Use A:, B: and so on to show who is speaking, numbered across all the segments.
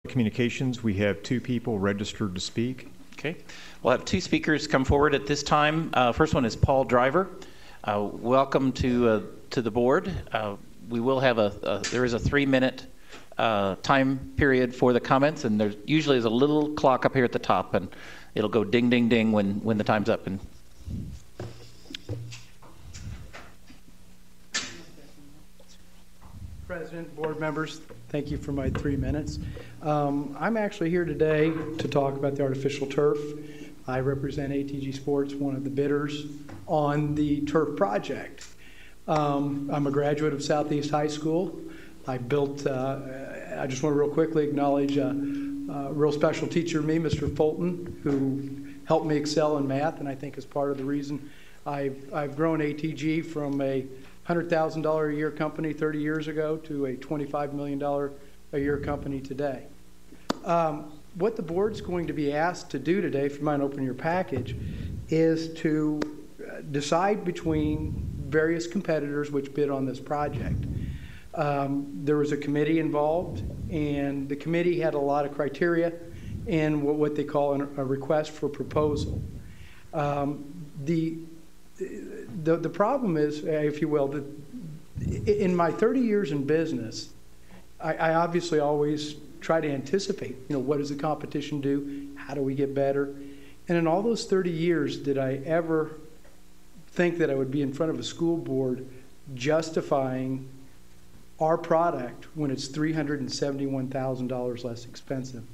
A: Communications, we have 2 people registered to speak.
B: Okay. We'll have 2 speakers come forward at this time. First one is Paul Driver. Welcome to the board. We will have there is a 3-minute time period for the comments, and there usually is a little clock up here at the top, and it'll go ding, ding, ding when the time's up. And
C: President, board members, thank you for my 3 minutes. I'm actually here today to talk about the artificial turf. I represent ATG Sports, one of the bidders on the turf project. I'm a graduate of Southeast High School. I built, I just want to real quickly acknowledge a real special teacher to me, Mr. Fulton, who helped me excel in math, and I think is part of the reason I've grown ATG from a $100,000 a year company 30 years ago to a $25 million a year company today. What the board's going to be asked to do today, if you mind opening your package, is to decide between various competitors which bid on this project. There was a committee involved, and the committee had a lot of criteria and what they call a request for proposal. The problem is, if you will, that in my 30 years in business, I obviously always try to anticipate, what does the competition do? How do we get better? And in all those 30 years, did I ever think that I would be in front of a school board justifying our product when it's $371,000 less expensive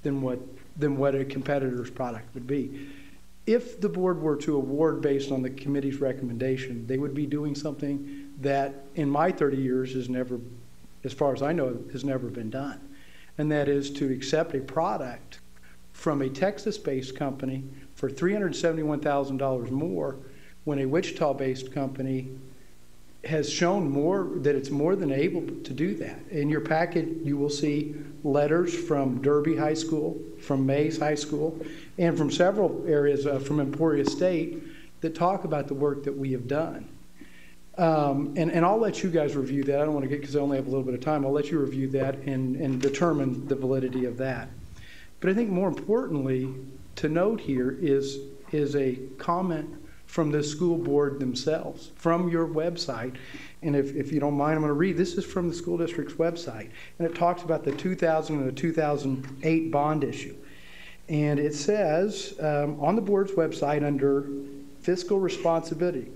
C: than what a competitor's product would be? If the board were to award based on the committee's recommendation, they would be doing something that in my 30 years has never, as far as I know, has never been done. And that is to accept a product from a Texas-based company for $371,000 more when a Wichita-based company has shown that it's more than able to do that. In your packet, you will see letters from Derby High School, from Mays High School, and from several areas from Emporia State that talk about the work that we have done. And I'll let you guys review that. I don't want to get, because I only have a little bit of time, I'll let you review that and determine the validity of that. But I think more importantly to note here is a comment from the school board themselves, from your website. And if you don't mind, I'm going to read. This is from the school district's website. And it talks about the 2000 and the 2008 bond issue. And it says on the board's website under fiscal responsibility,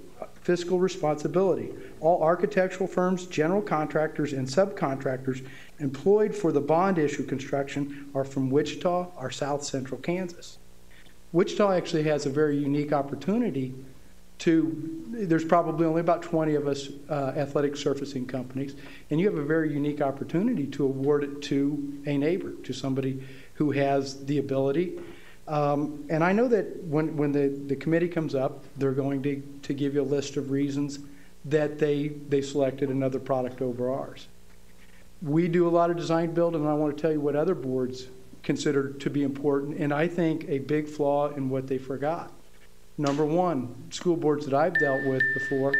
C: all architectural firms, general contractors, and subcontractors employed for the bond issue construction are from Wichita or South Central Kansas. Wichita actually has a very unique opportunity there's probably only about 20 of us athletic surfacing companies, and you have a very unique opportunity to award it to a neighbor, to somebody who has the ability. And I know that when the committee comes up, they're going to give you a list of reasons that they selected another product over ours. We do a lot of design build, and I want to tell you what other boards consider to be important, and I think a big flaw in what they forgot. Number one, school boards that I've dealt with before.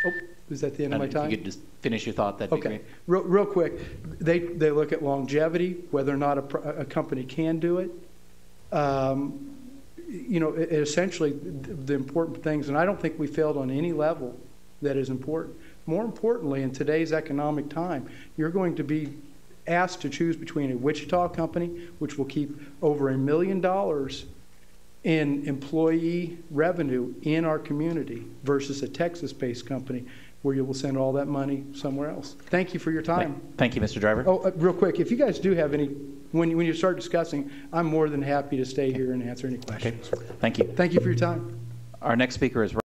C: Oh, is that the end of my time?
B: If you could just finish your thought, that'd be great.
C: Real quick, they look at longevity, whether or not a company can do it. Essentially the important things, and I don't think we failed on any level that is important. More importantly, in today's economic time, you're going to be asked to choose between a Wichita company, which will keep over $1 million in employee revenue in our community, versus a Texas-based company where you will send all that money somewhere else. Thank you for your time.
B: Thank you, Mr. Driver.
C: Oh, real quick, if you guys do have any, when you start discussing, I'm more than happy to stay here and answer any questions.
B: Okay. Thank you.
C: Thank you for your time.
B: Our next speaker is